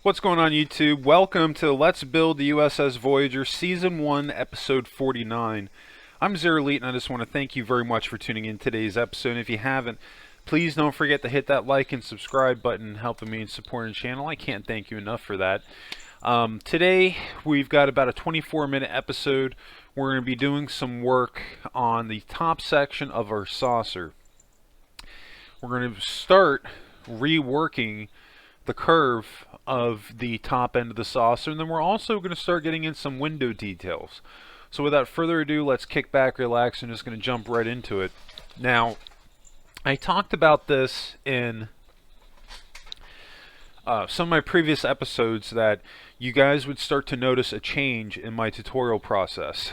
What's going on, YouTube? Welcome to Let's Build the U.S.S. Voyager Season 1, Episode 49. I'm Zero Elite, and I just want to thank you very much for tuning in today's episode. And if you haven't, please don't forget to hit that like and subscribe button, helping me in supporting the channel. I can't thank you enough for that. Today, we've got about a 24-minute episode. We're going to be doing some work on the top section of our saucer. We're going to start reworking the curve of the top end of the saucer, and then we're also going to start getting in some window details. So without further ado, let's kick back, relax, and just going to jump right into it. Now, I talked about this in some of my previous episodes that you guys would start to notice a change in my tutorial process.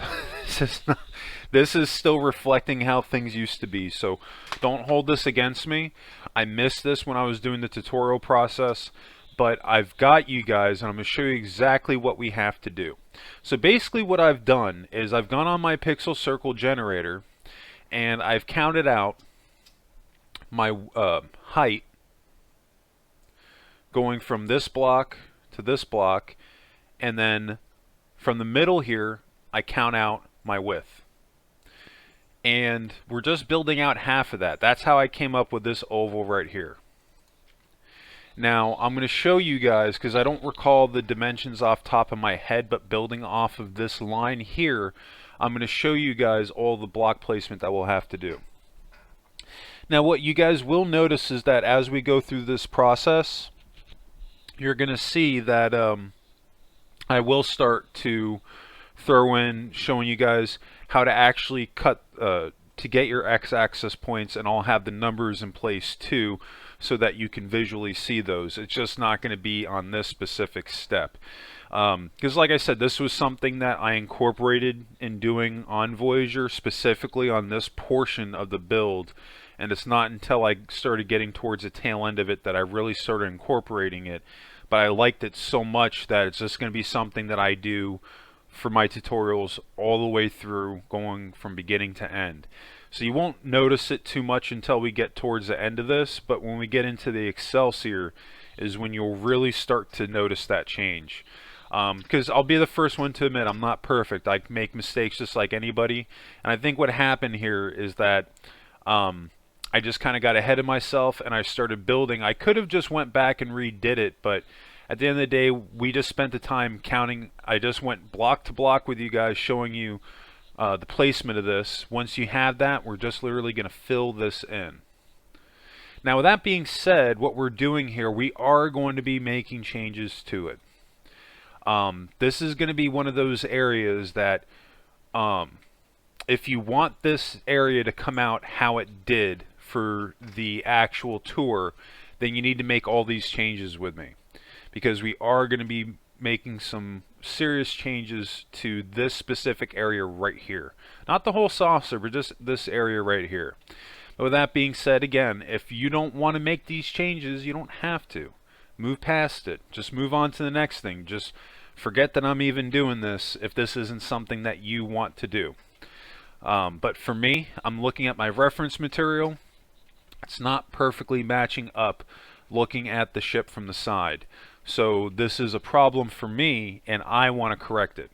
This is still reflecting how things used to be, so don't hold this against me. I missed this when I was doing the tutorial process, but I've got you guys, and I'm going to show you exactly what we have to do. So basically what I've done is I've gone on my pixel circle generator, and I've counted out my height going from this block to this block, and then from the middle here I count out my width. And we're just building out half of that. That's how I came up with this oval right here. Now I'm going to show you guys, because I don't recall the dimensions off top of my head, but building off of this line here, I'm going to show you guys all the block placement that we'll have to do. Now what you guys will notice is that as we go through this process, you're going to see that I will start to throw in showing you guys how to actually cut to get your x-axis points, and I'll have the numbers in place too so that you can visually see those. It's just not going to be on this specific step, because like I said, this was something that I incorporated in doing on Voyager, specifically on this portion of the build, and it's not until I started getting towards the tail end of it that I really started incorporating it. But I liked it so much that it's just going to be something that I do for my tutorials all the way through, going from beginning to end. So you won't notice it too much until we get towards the end of this, but when we get into the Excelsior is when you'll really start to notice that change. Because I'll be the first one to admit I'm not perfect. I make mistakes just like anybody, and I think what happened here is that I just kind of got ahead of myself and I started building. I could have just went back and redid it, but at the end of the day, we just spent the time counting. I just went block to block with you guys, showing you the placement of this. Once you have that, we're just literally going to fill this in. Now with that being said, what we're doing here, we are going to be making changes to it. This is going to be one of those areas that if you want this area to come out how it did for the actual tour, then you need to make all these changes with me, because we are going to be making some serious changes to this specific area right here. Not the whole saucer, but just this area right here. But with that being said, again, if you don't want to make these changes, you don't have to. Move past it. Just move on to the next thing. Just forget that I'm even doing this if this isn't something that you want to do. But for me, I'm looking at my reference material. It's not perfectly matching up looking at the ship from the side. So this is a problem for me, and I want to correct it.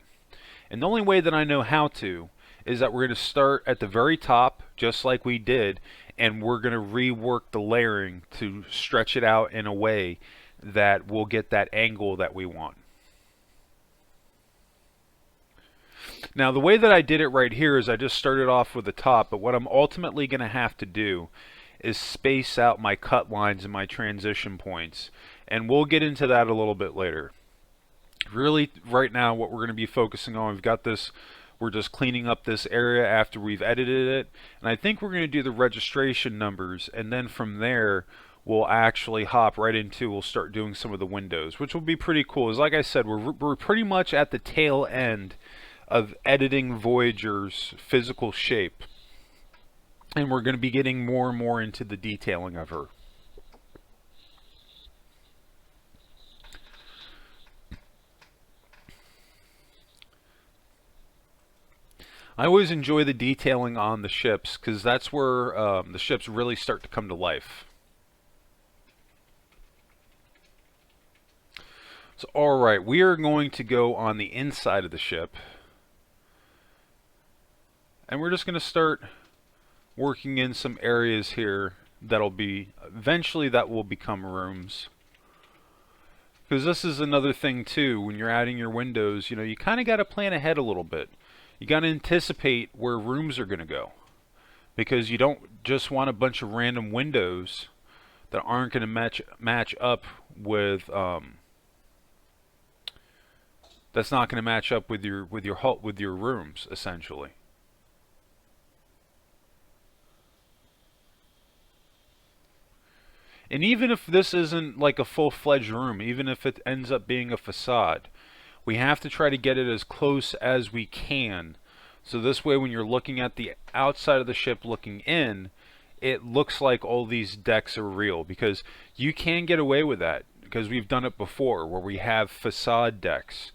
And the only way that I know how to is that we're going to start at the very top, just like we did, and we're going to rework the layering to stretch it out in a way that we'll get that angle that we want. Now the way that I did it right here is I just started off with the top, but what I'm ultimately going to have to do is space out my cut lines and my transition points, and we'll get into that a little bit later. Really, right now what we're going to be focusing on, we've got this, we're just cleaning up this area after we've edited it, and I think we're going to do the registration numbers, and then from there we'll actually hop right into, we'll start doing some of the windows, which will be pretty cool. As like I said, we're pretty much at the tail end of editing Voyager's physical shape, and we're going to be getting more and more into the detailing of her. I always enjoy the detailing on the ships, because that's where the ships really start to come to life. So, alright, we are going to go on the inside of the ship. And we're just going to start working in some areas here that'll be, eventually that will become rooms. Because this is another thing too, when you're adding your windows, you know, you kind of got to plan ahead a little bit. You got to anticipate where rooms are going to go. Because you don't just want a bunch of random windows that aren't going to match up with that's not going to match up with your rooms essentially. And even if this isn't like a full-fledged room, even if it ends up being a facade, we have to try to get it as close as we can. So this way when you're looking at the outside of the ship looking in, it looks like all these decks are real, because you can get away with that because we've done it before where we have facade decks.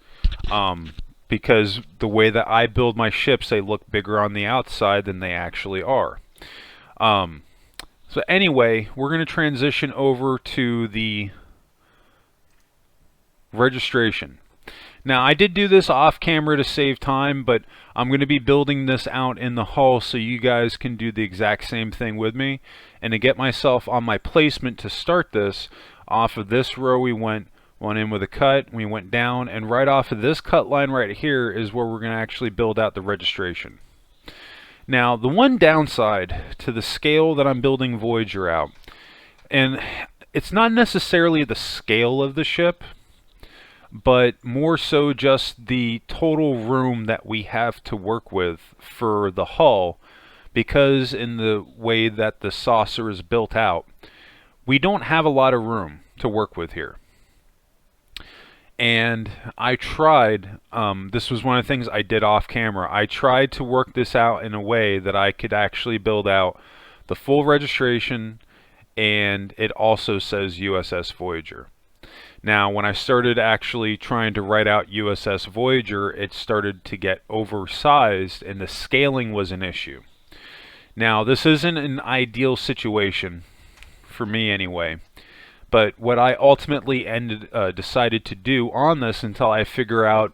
Because the way that I build my ships, they look bigger on the outside than they actually are. So anyway, we're going to transition over to the registration. Now, I did do this off camera to save time, but I'm going to be building this out in the hull so you guys can do the exact same thing with me. And to get myself on my placement to start this, off of this row we went in with a cut, we went down, and right off of this cut line right here is where we're going to actually build out the registration. Now, the one downside to the scale that I'm building Voyager out, and it's not necessarily the scale of the ship, but more so just the total room that we have to work with for the hull, because in the way that the saucer is built out, we don't have a lot of room to work with here. And I tried, this was one of the things I did off camera, I tried to work this out in a way that I could actually build out the full registration, and it also says U.S.S. Voyager. Now, when I started actually trying to write out U.S.S. Voyager, it started to get oversized, and the scaling was an issue. Now, this isn't an ideal situation, for me anyway. But what I ultimately decided to do on this, until I figure out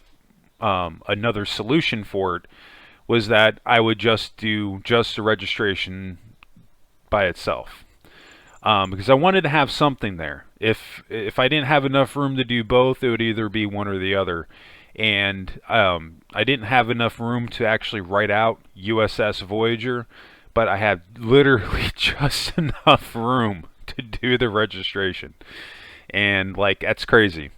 another solution for it, was that I would just do just the registration by itself. Because I wanted to have something there. If I didn't have enough room to do both, it would either be one or the other. And I didn't have enough room to actually write out U.S.S. Voyager, but I had literally just enough room to do the registration. And like, that's crazy.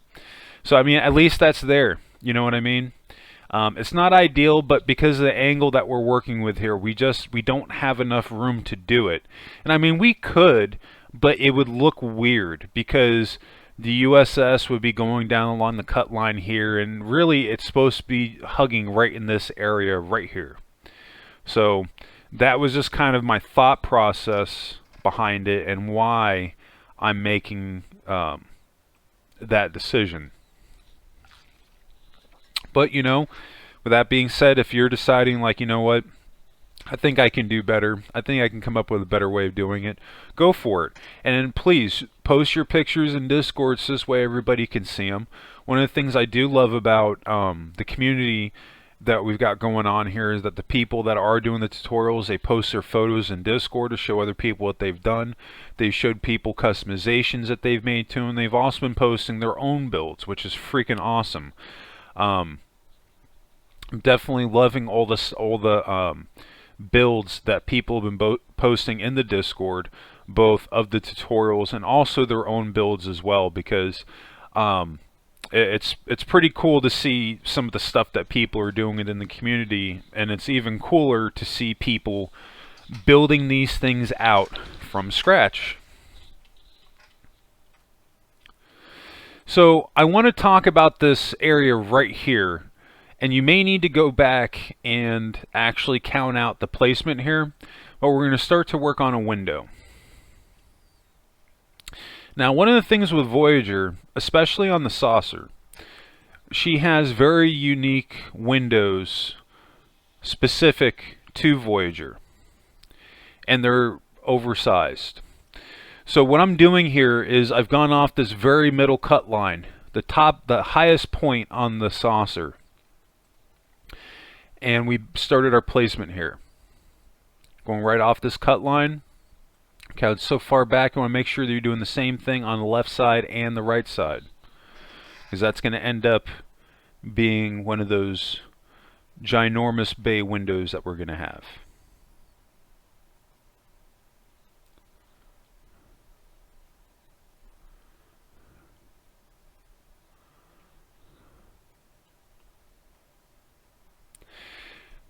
So I mean, at least that's there, you know what I mean? It's not ideal, but because of the angle that we're working with here, we don't have enough room to do it. And I mean, we could, but it would look weird because the U.S.S. would be going down along the cut line here, and really it's supposed to be hugging right in this area right here. So that was just kind of my thought process behind it and why I'm making that decision. But you know, with that being said, if you're deciding like, you know what, I think I can do better, I think I can come up with a better way of doing it, go for it. And then please post your pictures in Discord so this way everybody can see them. One of the things I do love about the community that we've got going on here is that the people that are doing the tutorials, they post their photos in Discord to show other people what they've done. They've showed people customizations that they've made to them. They've also been posting their own builds, which is freaking awesome. I'm definitely loving all the builds that people have been posting in the Discord, both of the tutorials and also their own builds as well, because it's pretty cool to see some of the stuff that people are doing in the community, and it's even cooler to see people building these things out from scratch. So I want to talk about this area right here, and you may need to go back and actually count out the placement here, but we're going to start to work on a window. Now, one of the things with Voyager, especially on the saucer, she has very unique windows specific to Voyager, and they're oversized. So what I'm doing here is I've gone off this very middle cut line the highest point on the saucer. And we started our placement here. Going right off this cut line. Okay, it's so far back, you want to make sure that you're doing the same thing on the left side and the right side, because that's going to end up being one of those ginormous bay windows that we're going to have.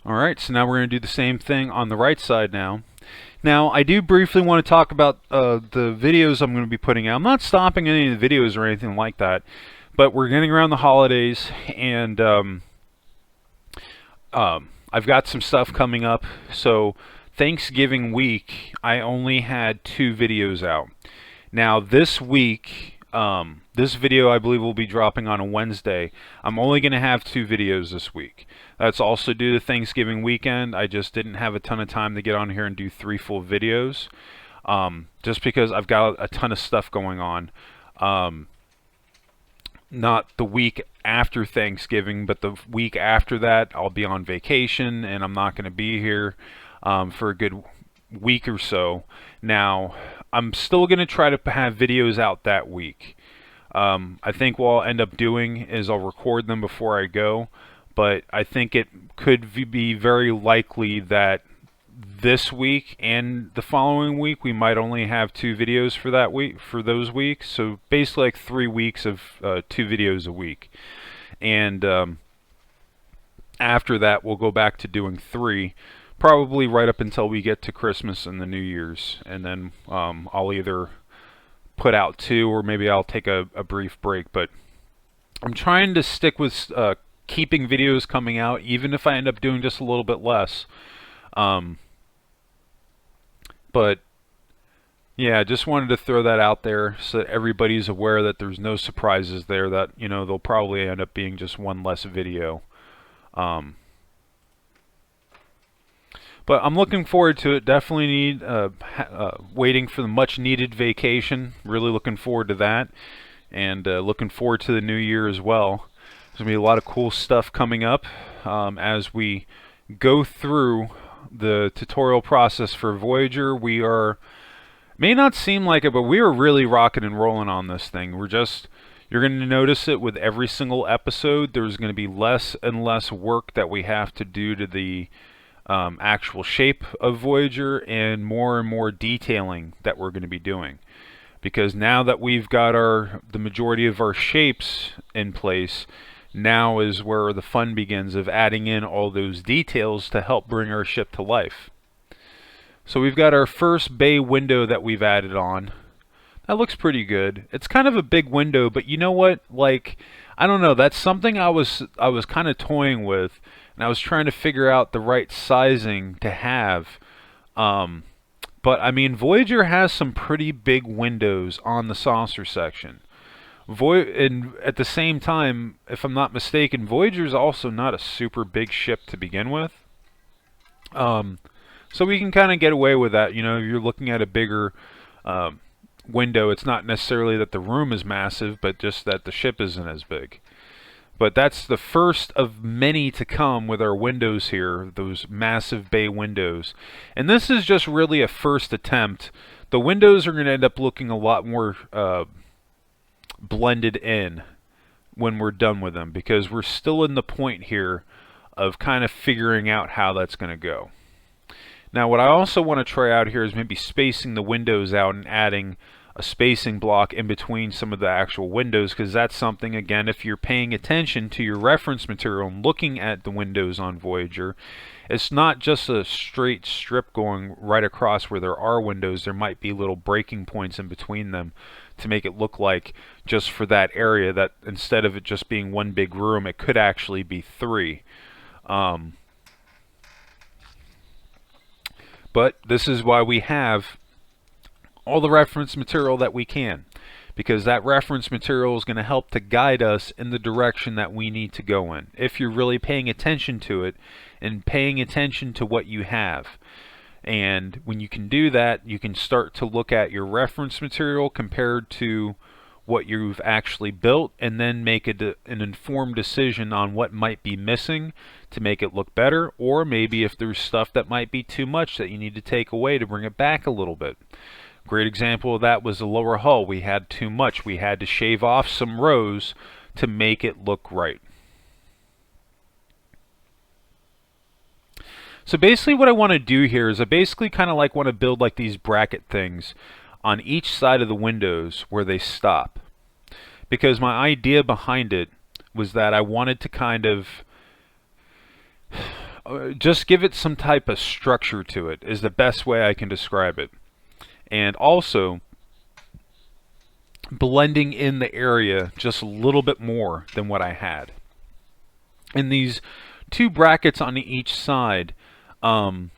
Alright, so now we're going to do the same thing on the right side now. Now, I do briefly want to talk about the videos I'm going to be putting out. I'm not stopping any of the videos or anything like that, but we're getting around the holidays, and I've got some stuff coming up. So Thanksgiving week, I only had 2 videos out. Now this week, this video I believe will be dropping on a Wednesday. I'm only going to have 2 videos this week. That's also due to Thanksgiving weekend. I just didn't have a ton of time to get on here and do 3 full videos, just because I've got a ton of stuff going on. Not the week after Thanksgiving, but the week after that, I'll be on vacation, and I'm not going to be here for a good week or so. Now, I'm still going to try to have videos out that week. I think what I'll end up doing is I'll record them before I go, but I think it could be very likely that this week and the following week we might only have 2 videos for that week, for those weeks. So basically like 3 weeks of 2 videos a week, and after that we'll go back to doing 3, probably right up until we get to Christmas and the New Year's, and then I'll either put out 2 or maybe I'll take a brief break. But I'm trying to stick with keeping videos coming out, even if I end up doing just a little bit less. But yeah, just wanted to throw that out there so that everybody's aware that there's no surprises there, that, you know, they'll probably end up being just 1 less video. But I'm looking forward to it. Definitely need waiting for the much needed vacation. Really looking forward to that, and looking forward to the new year as well. There's gonna be a lot of cool stuff coming up as we go through the tutorial process for Voyager. We are, may not seem like it, but we are really rocking and rolling on this thing. You're going to notice it with every single episode. There's going to be less and less work that we have to do to the actual shape of Voyager, and more detailing that we're going to be doing. Because now that we've got the majority of our shapes in place, now is where the fun begins of adding in all those details to help bring our ship to life. So we've got our first bay window that we've added on. That looks pretty good. It's kind of a big window, but you know what? Like, I don't know. That's something I was kind of toying with, and I was trying to figure out the right sizing to have. But I mean, Voyager has some pretty big windows on the saucer section. And at the same time, if I'm not mistaken, Voyager's also not a super big ship to begin with. So we can kind of get away with that. You know, you're looking at a bigger window. It's not necessarily that the room is massive, but just that the ship isn't as big. But that's the first of many to come with our windows here, those massive bay windows. And this is just really a first attempt. The windows are going to end up looking a lot more blended in when we're done with them, because we're still in the point here of kind of figuring out how that's going to go. Now, what I also want to try out here is maybe spacing the windows out and adding a spacing block in between some of the actual windows, because that's something, again, if you're paying attention to your reference material and looking at the windows on Voyager, it's not just a straight strip going right across where there are windows. There might be little breaking points in between them to make it look like just for that area, that instead of it just being 1 big room, it could actually be 3. But this is why we have all the reference material that we can, because that reference material is going to help to guide us in the direction that we need to go in, if you're really paying attention to it and paying attention to what you have. And when you can do that, you can start to look at your reference material compared to what you've actually built, and then make an informed decision on what might be missing to make it look better, or maybe if there's stuff that might be too much that you need to take away to bring it back a little bit. Great example of that was the lower hull. We had too much. We had to shave off some rows to make it look right. So basically what I want to do here is I basically kind of want to build like these bracket things on each side of the windows where they stop. Because my idea behind it was that I wanted to kind of just give it some type of structure to it, is the best way I can describe it. And also blending in the area just a little bit more than what I had. And these two brackets on each side, those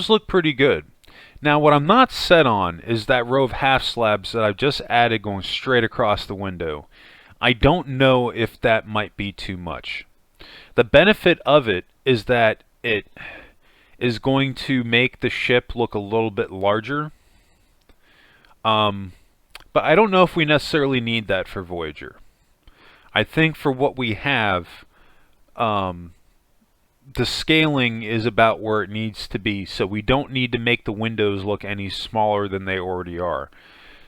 look pretty good. Now what I'm not set on is that row of half slabs that I've just added going straight across the window. I don't know if that might be too much. The benefit of it is that it is going to make the ship look a little bit larger. But I don't know if we necessarily need that for Voyager. I think for what we have, the scaling is about where it needs to be, so we don't need to make the windows look any smaller than they already are.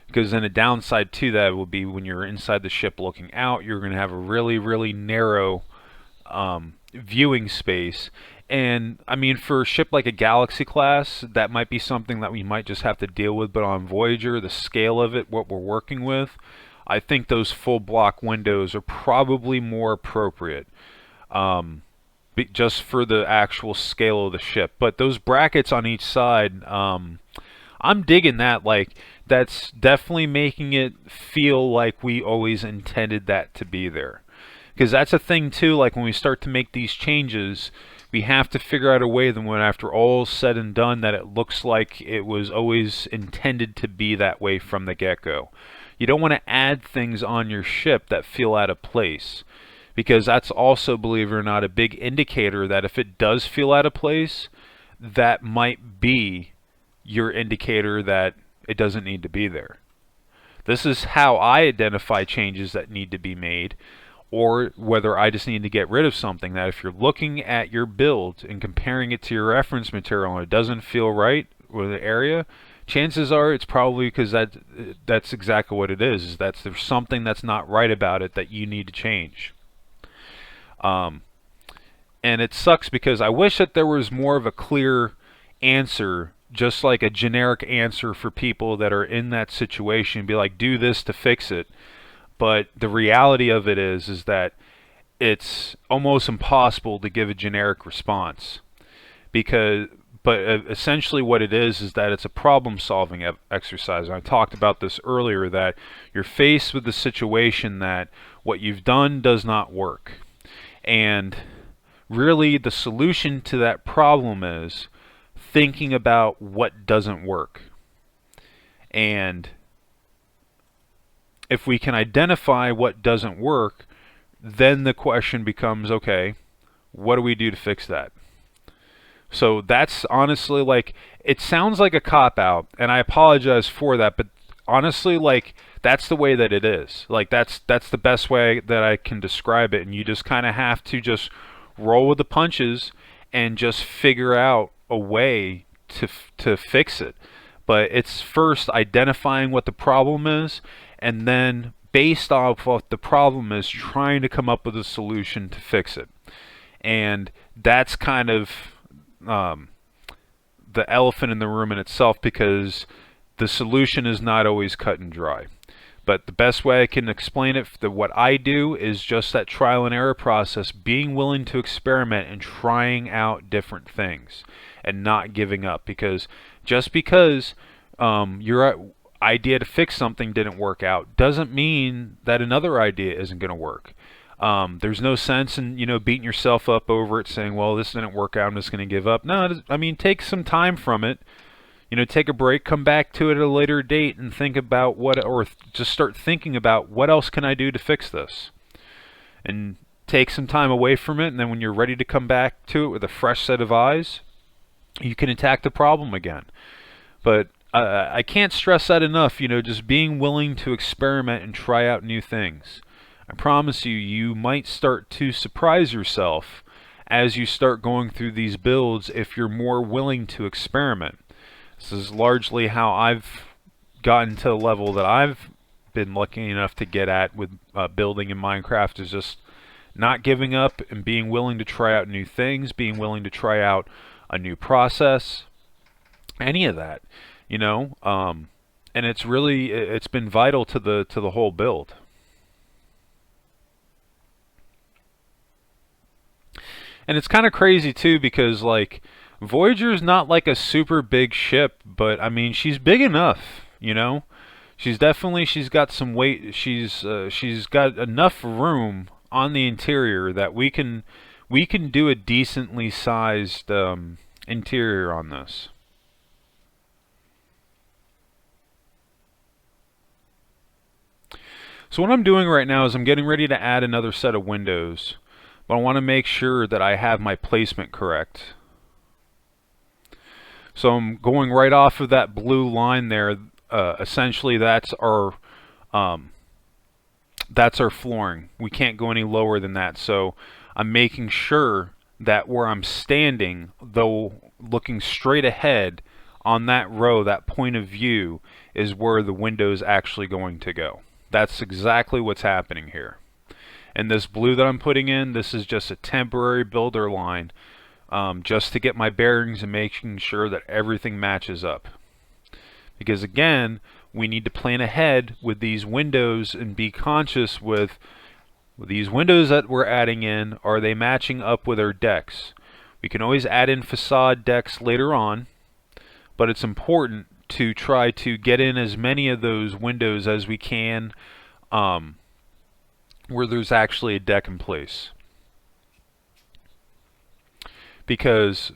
Because then a downside to that would be when you're inside the ship looking out, you're going to have a really, really narrow viewing space. And I mean, for a ship like a Galaxy class, that might be something that we might just have to deal with, but on Voyager, the scale of it, what we're working with, I think those full block windows are probably more appropriate. Just for the actual scale of the ship. But those brackets on each side, I'm digging that. Like, that's definitely making it feel like we always intended that to be there. Because that's a thing too, like when we start to make these changes, we have to figure out a way that when after all said and done that it looks like it was always intended to be that way from the get-go. You don't want to add things on your ship that feel out of place. Because that's also, believe it or not, a big indicator that if it does feel out of place, that might be your indicator that it doesn't need to be there. This is how I identify changes that need to be made, or whether I just need to get rid of something. That if you're looking at your build and comparing it to your reference material and it doesn't feel right with the area, chances are it's probably because that's exactly what it is that there's something that's not right about it that you need to change. And it sucks because I wish that there was more of a clear answer, just like a generic answer for people that are in that situation, be like, do this to fix it. But the reality of it is that it's almost impossible to give a generic response. But essentially what it is that it's a problem-solving exercise. And I talked about this earlier, that you're faced with the situation that what you've done does not work. And really the solution to that problem is thinking about what doesn't work. And if we can identify what doesn't work, then the question becomes, okay, what do we do to fix that? So that's honestly, like, it sounds like a cop-out, and I apologize for that, but honestly, like, that's the way that it is. Like, that's the best way that I can describe it, and you just kind of have to just roll with the punches and just figure out a way to fix it. But it's first identifying what the problem is, and then based off what the problem is, trying to come up with a solution to fix it. And that's kind of the elephant in the room in itself, because the solution is not always cut and dry. But the best way I can explain it, what I do is just that trial and error process, being willing to experiment and trying out different things and not giving up. Because just because your idea to fix something didn't work out doesn't mean that another idea isn't going to work. There's no sense in, beating yourself up over it, saying, well, this didn't work out, I'm just going to give up. No, I mean, take some time from it. Take a break, come back to it at a later date and think about just start thinking about what else can I do to fix this. And take some time away from it, and then when you're ready to come back to it with a fresh set of eyes, you can attack the problem again. But I can't stress that enough, you know, just being willing to experiment and try out new things. I promise you, you might start to surprise yourself as you start going through these builds if you're more willing to experiment. This is largely how I've gotten to the level that I've been lucky enough to get at with building in Minecraft, is just not giving up and being willing to try out new things, being willing to try out a new process, any of that, you know. And it's been vital to the whole build. And it's kind of crazy too, because like Voyager's not like a super big ship, but I mean she's big enough, you know. She's got some weight. She's got enough room on the interior that we can do a decently sized interior on this. So what I'm doing right now is I'm getting ready to add another set of windows, but I want to make sure that I have my placement correct. So I'm going right off of that blue line there. Essentially, um, that's our flooring. We can't go any lower than that. So I'm making sure that where I'm standing, though looking straight ahead on that row, that point of view, is where the window is actually going to go. That's exactly what's happening here. And this blue that I'm putting in, this is just a temporary builder line, just to get my bearings and making sure that everything matches up. Because again, we need to plan ahead with these windows and be conscious with these windows that we're adding in. Are they matching up with our decks? We can always add in facade decks later on, but it's important to try to get in as many of those windows as we can, where there's actually a deck in place. Because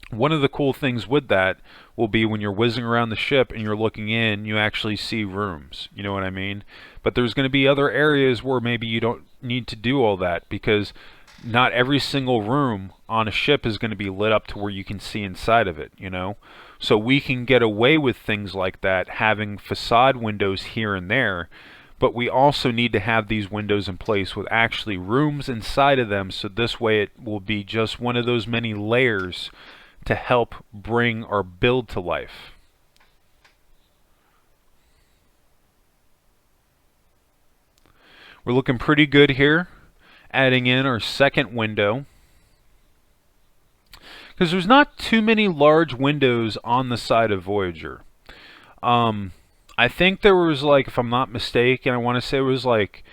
one of the cool things with that will be when you're whizzing around the ship and you're looking in, you actually see rooms. You know what I mean? But there's going to be other areas where maybe you don't need to do all that, because not every single room on a ship is going to be lit up to where you can see inside of it, you know? So we can get away with things like that, having facade windows here and there, but we also need to have these windows in place with actually rooms inside of them, so this way it will be just one of those many layers to help bring our build to life. We're looking pretty good here, adding in our second window, because there's not too many large windows on the side of Voyager. I think there was, like, if I'm not mistaken, I want to say it was like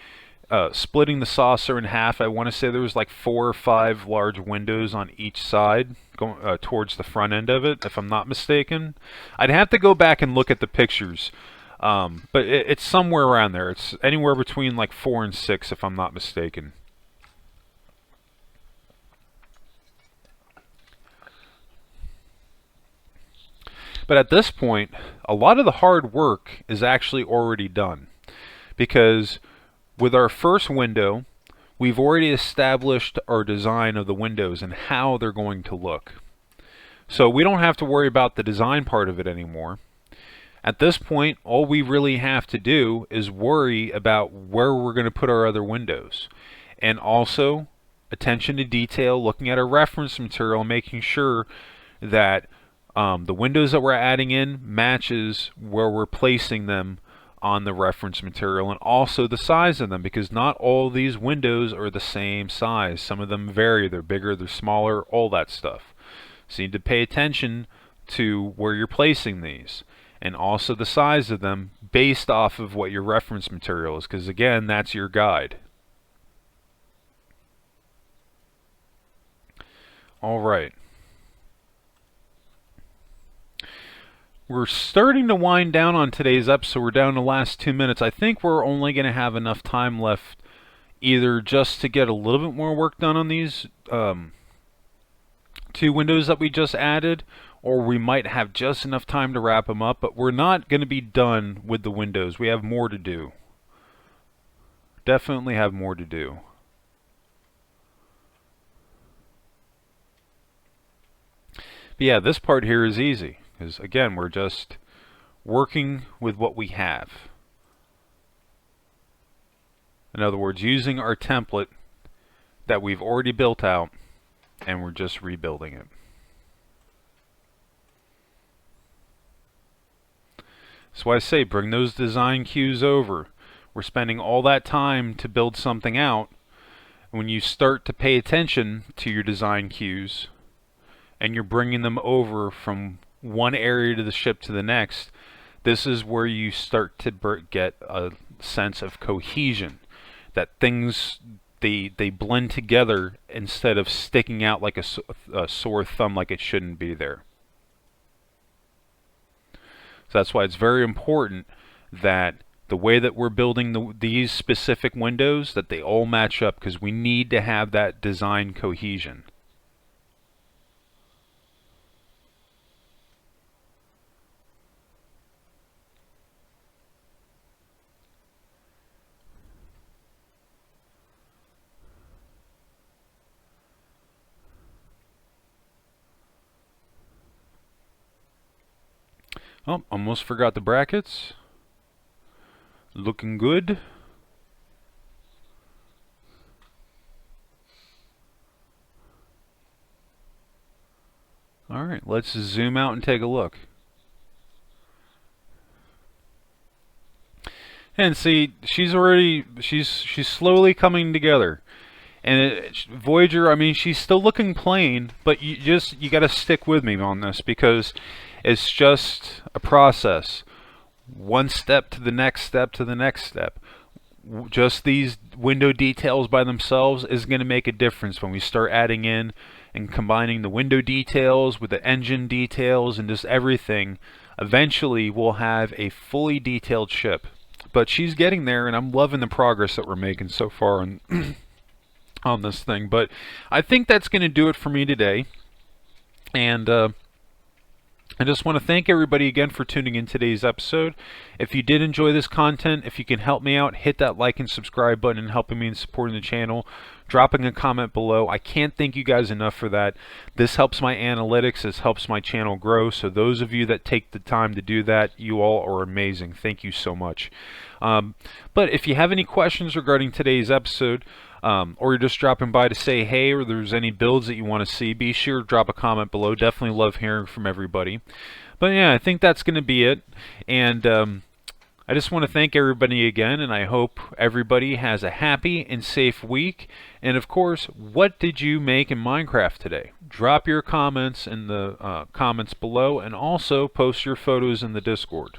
splitting the saucer in half. I want to say there was like 4 or 5 large windows on each side going towards the front end of it, if I'm not mistaken. I'd have to go back and look at the pictures, but it's somewhere around there. It's anywhere between like 4 and 6, if I'm not mistaken. But at this point, a lot of the hard work is actually already done, because with our first window, we've already established our design of the windows and how they're going to look. So we don't have to worry about the design part of it anymore. At this point, all we really have to do is worry about where we're going to put our other windows. And also, attention to detail, looking at our reference material, making sure that the windows that we're adding in matches where we're placing them on the reference material, and also the size of them, because not all these windows are the same size. Some of them vary. They're bigger, they're smaller, all that stuff. So you need to pay attention to where you're placing these, and also the size of them based off of what your reference material is, because again, that's your guide. All right. We're starting to wind down on today's episode. We're down to the last 2 minutes. I think we're only going to have enough time left either just to get a little bit more work done on these 2 windows that we just added, or we might have just enough time to wrap them up, but we're not going to be done with the windows. We have more to do. Definitely have more to do. But yeah, this part here is easy. Because again, we're just working with what we have. In other words, using our template that we've already built out, and we're just rebuilding it. That's why I say bring those design cues over. We're spending all that time to build something out. When you start to pay attention to your design cues and you're bringing them over from one area of the ship to the next, this is where you start to get a sense of cohesion, that things they blend together instead of sticking out like a sore thumb, like it shouldn't be there. So that's why it's very important that the way that we're building these specific windows, that they all match up, because we need to have that design cohesion. Oh, almost forgot the brackets. Looking good. Alright, let's zoom out and take a look. And see, she's slowly coming together. And Voyager, I mean, she's still looking plain, but you got to stick with me on this, because it's just a process. One step to the next step to the next step. Just these window details by themselves is going to make a difference when we start adding in and combining the window details with the engine details and just everything. Eventually we'll have a fully detailed ship. But she's getting there, and I'm loving the progress that we're making so far on this thing. But I think that's going to do it for me today. And I just want to thank everybody again for tuning in today's episode. If you did enjoy this content, if you can help me out, hit that like and subscribe button and helping me in supporting the channel. Dropping a comment below. I can't thank you guys enough for that. This helps my analytics. This helps my channel grow. So those of you that take the time to do that, you all are amazing. Thank you so much. But if you have any questions regarding today's episode, or you're just dropping by to say hey, or there's any builds that you want to see, be sure to drop a comment below. Definitely love hearing from everybody. But yeah, I think that's going to be it. And I just want to thank everybody again, and I hope everybody has a happy and safe week. And of course, what did you make in Minecraft today? Drop your comments in the comments below, and also post your photos in the Discord.